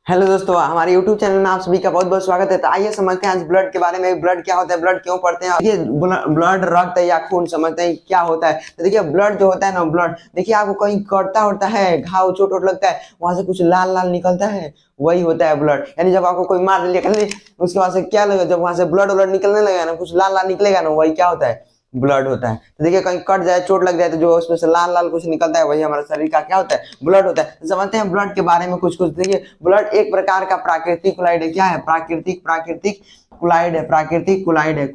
Hello दोस्तों, हमारे YouTube channel में आप सभी का बहुत बहुत स्वागत है। तो आइए समझते हैं आज ब्लड के बारे में। ब्लड क्या होता है, ब्लड क्यों पढ़ते हैं, ये ब्लड रक्त या खून समझते हैं क्या होता है। तो देखिए ब्लड जो होता है ना, ब्लड देखिए आपको कहीं कटता उड़ता है, घाव चोट वोट लगता है, वहां से कुछ लाल लाल निकलता है, वही होता है ब्लड। यानी जब आपको कोई मार लिया उसके बाद से क्या लगेगा, जब वहां से ब्लड ब्लड निकलने लगेगा ना, कुछ लाल लाल निकलेगा ना, वही क्या होता है, ब्लड होता है। तो देखिए कहीं कट जाए, चोट लग जाए, तो जो उसमें से लाल लाल कुछ निकलता है, वही हमारे शरीर का क्या होता है, ब्लड होता है। तो समझते हैं ब्लड के बारे में कुछ कुछ। देखिए ब्लड एक प्रकार का प्राकृतिक क्लोराइड है। क्या है? प्राकृतिक प्राकृतिक क्लोराइड है, प्राकृतिक क्लोराइड है।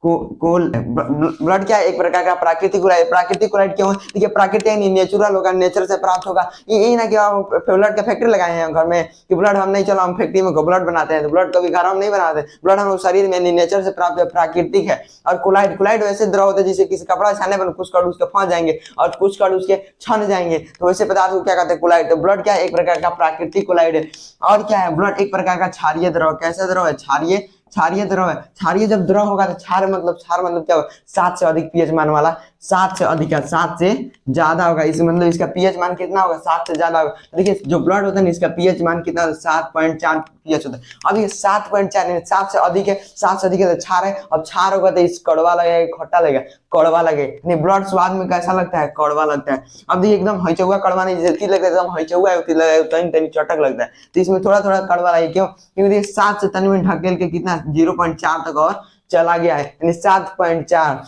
कोल ब्लड क्या है? एक प्रकार का प्राकृतिक क्लोराइड। प्राकृतिक क्लोराइड क्यों है? देखिए प्राकृतिक यानी नेचुरल होगा, नेचर से प्राप्त होगा। ये ना कि आप ब्लड का फैक्ट्री लगाए हैं घर में कि ब्लड हम नहीं, चलो हम फैक्ट्री में ब्लड बनाते हैं। तो ब्लड कभी घर हम नहीं बनाते, ब्लड हम शरीर में नेचर से प्राप्त है, प्राकृतिक है। और क्लोराइड, क्लोराइड वैसे द्रव होता है जिसे किसी कपड़ा छाने पर कुछ कण उसके फंस जाएंगे और कुछ कण उसके छन जाएंगे, तो वैसे पदार्थ को क्या कहते हैं, क्लोराइड। तो ब्लड क्या है? एक प्रकार का प्राकृतिक क्लोराइड है। और क्या है? ब्लड एक प्रकार का क्षारीय द्रव। कैसा द्रव है? क्षारीय, क्षारीय द्रव है। क्षारीय जब द्रव होगा तो क्षार मतलब क्या होगा? 7 से अधिक पीएच मान वाला। 7 से अधिक है, 7 से ज्यादा होगा, इस मतलब इसका पीएच मान कितना होगा? 7 से ज्यादा होगा। देखिए जो ब्लड होता है ना, इसका पीएच मान कितना? 7.4 पीएच होता है। अब ये 7.4 7 से अधिक है, 7 से अधिक है तो क्षार है। अब क्षार होगा तो इस कड़वा लगेगा, खट्टा लगेगा, कड़वा लगे। नहीं, ब्लड स्वाद में कैसा लगता है? कड़वा लगता है। अब देखिए एकदम हईचौआ कड़वा नहीं, जैसे लगता है एकदम हईचौआ है, तनी तनी चटक लगता है, तो इसमें थोड़ा थोड़ा कड़वा लगे। क्यों? क्योंकि 7 से तनी में ढकेल के कितना 0.4 तक और चला गया है, यानी 7.4।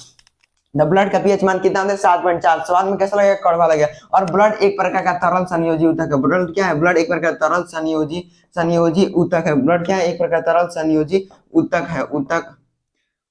ब्लड का पीएच मान कितना होता है? 7.4। स्वाद में कैसा लगेगा? कड़वा लगेगा। और ब्लड एक प्रकार का तरल संयोजी ऊतक है। ब्लड क्या है? ब्लड एक प्रकार का तरल संयोजी संयोजी ऊतक है। ब्लड क्या है? एक प्रकार तरल संयोजी ऊतक है, ऊतक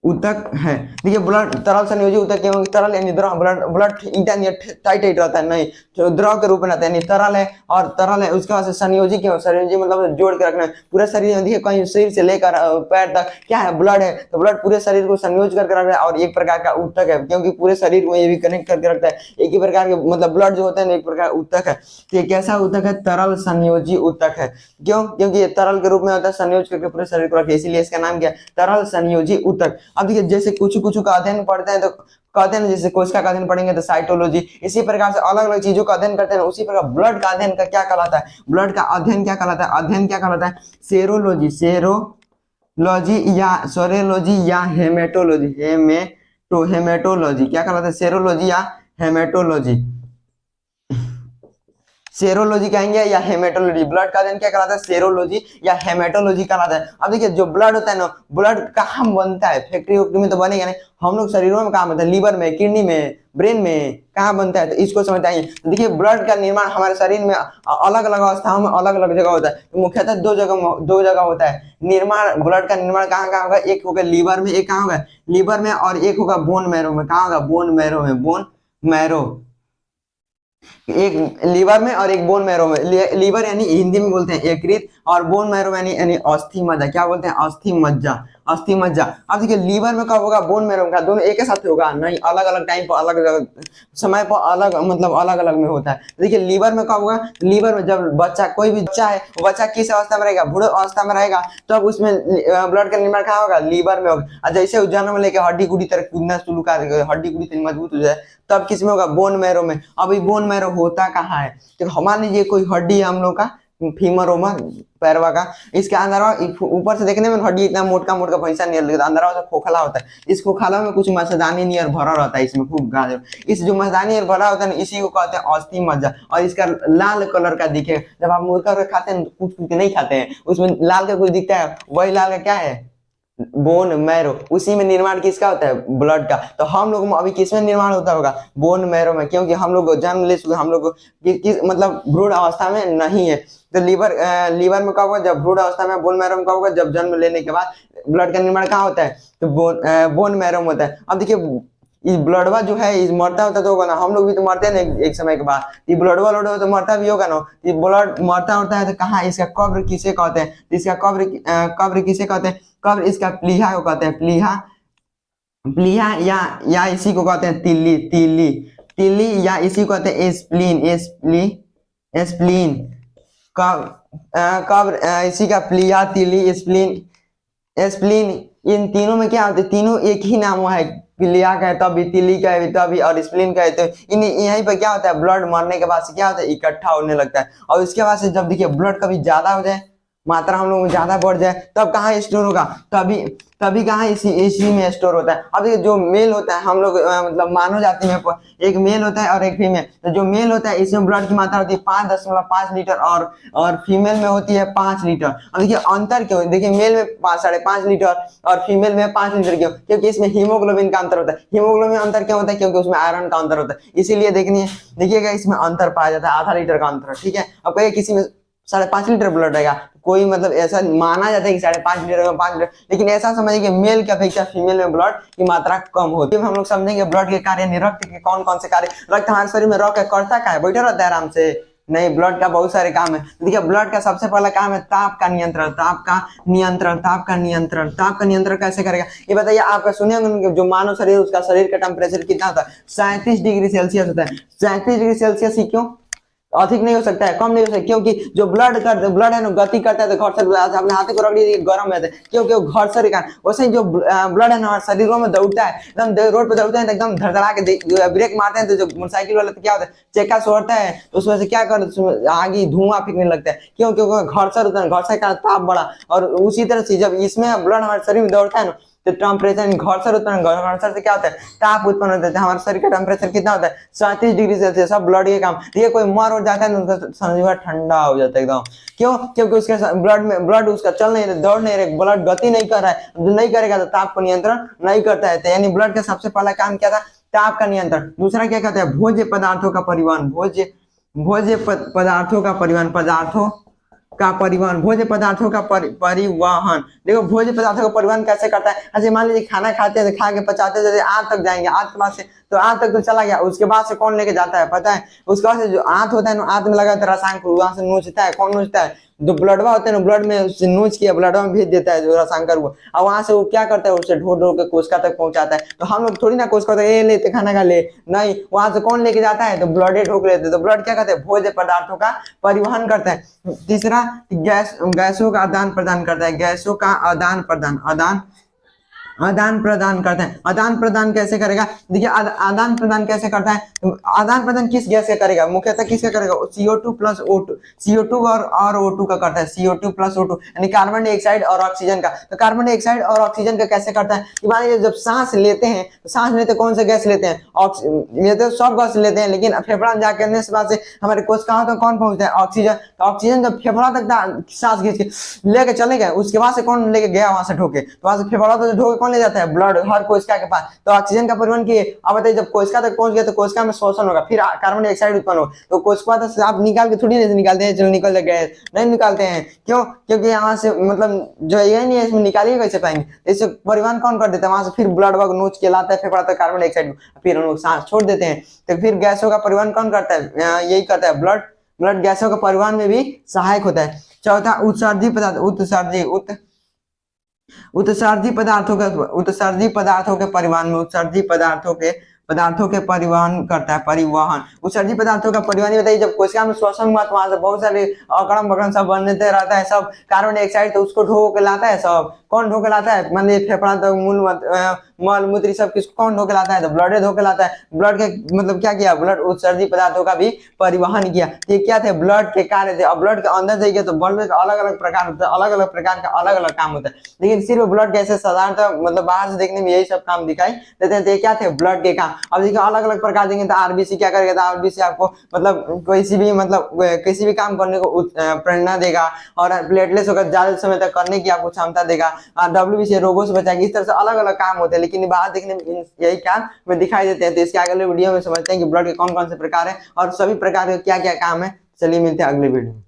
ऊतक है। देखिए ब्लड तरल संयोजी ऊतक क्यों? तरल यानी द्रव। ब्लड ब्लड टाइट टाइट रहता है, नहीं तो द्रव के रूप में रहता है, यानी तरल है। और तरल है उसके बाद से संयोजी क्यों? संयोजी मतलब जोड़ के रखना है पूरे शरीर में। देखिए कहीं शरीर से लेकर पैर तक क्या है? ब्लड है। तो ब्लड पूरे शरीर को संयोज करके रख रहा है, और एक प्रकार का ऊतक है, क्योंकि पूरे शरीर को ये भी कनेक्ट करके रखता है। एक ही प्रकार के मतलब ब्लड जो होता है ना, एक प्रकार ऊतक है। तो ये कैसा ऊतक है? तरल संयोजी ऊतक है। क्यों? क्योंकि ये तरल के रूप में होता है, संयोज करके पूरे शरीर को रखे, इसीलिए इसका नाम क्या है? तरल संयोजी ऊतक। अब देखिए जैसे कुछ कुछ का अध्ययन पढ़ते हैं तो कहते हैं, जैसे कोशिका का अध्ययन पढ़ेंगे तो साइटोलॉजी, इसी प्रकार से अलग अलग चीजों का अध्ययन करते हैं। उसी प्रकार ब्लड का अध्ययन का क्या कहलाता है? ब्लड का अध्ययन क्या कहलाता है? अध्ययन क्या कहलाता है? सेरोलॉजी, सेरोलॉजी या सोरेलॉजी या हेमेटोलॉजी, हेमेटोलॉजी क्या कहलाता है? सेरोलॉजी या हेमेटोलॉजी। सेरोलॉजी कहेंगे या हेमेटोलॉजी। ब्लड का अध्ययन क्या कहलाता है? सेरोलॉजी या हेमेटोलॉजी कहलाता है। अब देखिए जो ब्लड होता है ना, ब्लड कहाँ बनता है? फैक्ट्री वैक्ट्री में तो बनेगा नहीं। हम लोग शरीरों में कहाँ बनता है? लीवर में, किडनी में, ब्रेन में कहाँ बनता है? तो इसको समझते हैं। तो देखिए ब्लड का निर्माण हमारे शरीर में अलग अलग अवस्थाओं में अलग अलग जगह होता है। तो मुख्यतः दो जगह होता है निर्माण। ब्लड का निर्माण कहाँ कहाँ होगा? एक होगा लीवर में, एक कहाँ होगा? लीवर में, और एक होगा बोन मैरो में। कहाँ होगा? बोन मैरो में, बोन मैरो। एक लीवर में और एक बोन मैरो में। लीवर यानी हिंदी में बोलते हैं यकृत, और बोन मैरो यानी अस्थि मज्जा। क्या बोलते हैं? अस्थि मज्जा, अस्थि मज्जा। अब देखिए लीवर में कब होगा, बोन मैरो में? दोनों एक ही साथ होगा? नहीं, अलग अलग टाइम पर, अलग अलग समय पर, अलग मतलब अलग अलग में होता है। देखिए लीवर में कब होगा? लीवर में जब बच्चा, कोई भी बच्चा है, वो बच्चा किस अवस्था में रहेगा? बूढ़े अवस्था में रहेगा, तब उसमें ब्लड का निर्माण कहाँ होगा? लीवर में होगा। और जैसे जन्म लेके हड्डी गुड़ी तरह कूदना शुरू कर देगा, हड्डी गुड़ी मजबूत हो जाए, तब किस में होगा? बोन मैरो में। अब ये बोन मैरो होता कहाँ है? तो मान लीजिए कोई हड्डी है हम लोग का, फीमर ओमर, पैरवा का, इसके अंदर ऊपर से देखने में हड्डी इतना मोटका मोटका भैंसा नहीं लगता, अंदर से खोखला होता है। इस खोखला में कुछ मच्छरदानी नियर भरा रहता है, इसमें खूब गाजर। इस जो मच्छरदानी नियर भरा होता है ना, इसी को कहते हैं अस्थि मज्जा। और इसका लाल कलर का दिखे, जब आप मुर्गा खाते हैं कुछ कुछ नहीं खाते हैं, उसमें लाल का कुछ दिखता है, वही लाल का क्या है? Bone marrow. उसी में निर्माण किसका होता है? ब्लड का। तो हम लोग अभी किसमें निर्माण होता होगा? बोन मैरो में, क्योंकि हम लोग जन्म ले चुके, हम लोग किस मतलब भ्रूण अवस्था में नहीं है। तो लीवर में कब होगा? जब भ्रूण अवस्था में। बोन मैरो में कब होगा? जब जन्म लेने के बाद। ब्लड का निर्माण कहाँ होता है? तो बोन मैरो में होता है। अब देखिए इस ब्लडवा जो है इस मरता होता तो होगा ना, हम लोग भी तो मरते हैं ना एक समय के बाद। ये ब्लडवा लोड तो मरता भी होगा ना। ये ब्लड मरता होता है तो कहाँ? इसका कब्र किसे कहते हैं? इसका कब्र किसे कहते हैं? कब्र इसका प्लीहा को कहते हैं, प्लीहा, प्लीहा या इसी को कहते हैं तिल्ली, तिल्ली, तिल्ली, या इसी को कहते हैं स्प्लीन, स्प्लीन। कब्र इसी का प्लीहा, तिल्ली, स्प्लीन, स्प्लीन। इन तीनों में क्या होते हैं? तीनों एक ही नाम है, पिलिया का है तभी, तिली का है तभी, और स्प्लीन का है तो इन यहीं पे क्या होता है, ब्लड मरने के बाद से क्या होता है, इकट्ठा होने लगता है। और उसके बाद से जब देखिए ब्लड कभी ज्यादा हो जाए, मात्रा हम लोग में ज्यादा बढ़ जाए, तब कहाँ स्टोर होगा, तभी तभी कहाँ इसी में स्टोर होता है। अब देखिए जो मेल होता है हम लोग मतलब मानव जाति में एक मेल होता है और एक फीमेल, तो जो मेल होता है इसमें ब्लड की मात्रा होती है 5.5 लीटर और फीमेल में होती है 5 लीटर। अब देखिए अंतर क्यों, देखिए मेल में 5.5 लीटर और फीमेल में 5 लीटर क्यों, क्योंकि इसमें हीमोग्लोबिन का अंतर होता है। हीमोग्लोबिन अंतर क्यों होता है, क्योंकि उसमें आयरन का अंतर होता है, इसीलिए देखिएगा इसमें अंतर पाया जाता है, आधा लीटर का अंतर। ठीक है, अब कहिए किसी में 5.5 लीटर ब्लड रहेगा, कोई मतलब ऐसा माना जाता है कि 5.5 लीटर 5 लीटर, लेकिन ऐसा समझिए कि मेल की अपेक्षा फीमेल में ब्लड की मात्रा कम होती है। हम लोग समझेंगे ब्लड के कार्य, रक्त के कौन कौन से कार्य। रक्त हमारे शरीर में रक्त करता क्या है, बैठा रहता है आराम से, नहीं, ब्लड का बहुत सारे काम है। देखिए ब्लड का सबसे पहला काम है ताप का नियंत्रण, ताप का नियंत्रण कैसे करेगा ये बताइए। आपका सुने होंगे जो मानव शरीर, उसका शरीर का टेम्परेचर कितना होता है, 37 डिग्री सेल्सियस होता है। 37 डिग्री सेल्सियस ही क्यों, अधिक नहीं हो सकता है, कम नहीं हो सकता, क्योंकि जो ब्लड है ना गति करता है तो घर्षण, अपने हाथ को रख लीजिए गर्म रहता है, क्योंकि वो घर्षण के कारण। वैसे ही जो ब्लड है ना शरीरों में दौड़ता है, एकदम रोड पे दौड़ता है तो एकदम धड़धड़ा के ब्रेक मारते हैं, तो जो मोटरसाइकिल वाला तो क्या होता है, चक्का छोड़ता है तो उसमें से क्या कर आगे धुआं फेंकने लगता है, क्यों, क्योंकि घर्षण होता है, घर्षण का ताप बढ़ा। और उसी तरह से जब इसमें ब्लड हमारे शरीर में दौड़ता है ना, तो टेम्परेचर घर्षण उत्पन्न, घर्षण से क्या होता है, ताप उत्पन्न होता है। हमारे शरीर का टेम्परेचर कितना होता है, 37 डिग्री सेल्सियस। सब ब्लड के काम, ये कोई मर हो जाता है ना, उसका समझिए ठंडा हो जाता है एकदम, क्यों, क्योंकि उसके ब्लड उसका चल नहीं रहा, दौड़ नहीं रहा, ब्लड गति नहीं कर रहा है, नहीं करेगा तो ताप को नियंत्रण नहीं करता है। तो यानी ब्लड का सबसे पहला काम क्या था, ताप का नियंत्रण। दूसरा क्या कहते हैं, भोज्य पदार्थों का परिवहन, भोज्य पदार्थों का परिवहन, भोज्य पदार्थों का परिवहन। देखो भोज्य पदार्थों का परिवहन कैसे करता है, ऐसे मान लीजिए खाना खाते हैं, खा के पचाते जैसे आंत तक जाएंगे, आंत के बाद से तो आंत तक तो चला गया, उसके बाद से कौन लेके जाता है पता है, उसके बाद से जो आंत होता है ना, आंत में लगा होता है रसायन, वहां से नोचता है, कौन नोचता है, जो ब्लडवा होते हैं ना, ब्लड में उससे नोच के ब्लडवा में भेज देता है जो रसायन वो, और वहां से वो क्या करता है, उसे ढो के कोशिका तक पहुंचाता है। तो हम लोग थोड़ी ना कोशिका तक ये लेते खाना खा ले, नहीं, वहां से कौन लेके जाता है, तो ब्लड ठोक लेते। तो ब्लड क्या करते हैं, भोज्य पदार्थों का परिवहन करता है। तीसरा गैसों का आदान प्रदान करता है, गैसों का आदान प्रदान करता है। आदान प्रदान कैसे करेगा, देखिए आदान प्रदान कैसे करता है, आदान प्रदान किस गैस का करेगा, मुख्यतः किसका करेगा, CO2 प्लस O2, CO2 और O2 का करता है, CO2 प्लस O2 यानी कार्बन डाइऑक्साइड और ऑक्सीजन का। तो कार्बन डाइऑक्साइड और ऑक्सीजन का कैसे करता है, कि मान लीजिए जब सांस लेते हैं, तो सांस लेते कौन सा गैस लेते हैं, ये तो सब गैस लेते हैं, लेकिन फेफड़ा में जाकर करने से बाद से हमारे कोशिकाओं तक कौन पहुंचता है, ऑक्सीजन। तो ऑक्सीजन जब फेफड़ा तक सांस खींच के लेके चले गए, उसके बाद से कौन लेके गया वहां से ढोके, तो वहां से फेफड़ा तो ढोके कौन ले जाता है, ब्लड, हर कोशिका के पास। तो ऑक्सीजन का परिवहन किए। अब बताइए जब कोशिका तक पहुंच गया तो कोशिका में शोषण होगा, फिर कार्बन डाइऑक्साइड उत्पन्न होगा। तो कोशिका से आप निकाल के थोड़ी नहीं निकालते हैं, चलो निकल गए, नहीं निकालते हैं, क्यों, क्योंकि यहाँ से मतलब जो ये नहीं है, इसमें निकालिए कैसे पाएंगे, इससे परिवहन कौन कर देता है, वहां से फिर ब्लड वर्ग नोच के लाता है फेफड़ा तक कार्बन डाइऑक्साइड, फिर हम लोग सांस छोड़ देते हैं। तो फिर गैसों का परिवहन कौन करता है, यही करता है ब्लड गैसों का परिवहन में भी सहायक होता है। चौथा उत्सर्जी पदार्थ, उत्सर्जी पदार्थों के परिवहन में, पदार्थों के परिवहन करता है, परिवहन। उत्सर्जी पदार्थों का परिवहन बताइए, जब कोशिका में श्वसन हुआ तो वहां से बहुत सारे अकड़म बकड़म सब बनते रहता है, सब कार्बन डाइऑक्साइड, तो उसको ढो के लाता है, सब कौन ढो के लाता है, मान लीजिए फेफड़ा तक मल मूत्र सब किसको कौन ढो के लाता है, तो ब्लड ढो के लाता है। ब्लड के मतलब क्या किया, ब्लड उत्सर्जी पदार्थों का भी परिवहन किया। ये क्या थे, ब्लड के कार्य थे। और ब्लड के अंदर जाइए तो ब्लड का अलग अलग प्रकार होता है, अलग अलग प्रकार का अलग अलग काम होता है, लेकिन सिर्फ ब्लड कैसे साधारणतः मतलब बाहर से देखने में यही सब काम दिखाई देते हैं। तो ये क्या थे, ब्लड के काम। अब देखिए अलग अलग प्रकार देंगे, तो आरबीसी क्या करेगा, तो आरबीसी आपको मतलब किसी भी काम करने को प्रेरणा देगा, और प्लेटलेट्स होगा ज्यादा समय तक करने की आपको क्षमता देगा, WBC रोगों से बचाएगी। इस तरह से अलग अलग काम होते हैं, लेकिन बाहर देखने में यही काम में दिखाई देते हैं। तो इसके अगले वीडियो में समझते हैं कि ब्लड के कौन कौन से प्रकार है और सभी प्रकार के क्या क्या काम है। चलिए मिलते हैं अगले वीडियो में।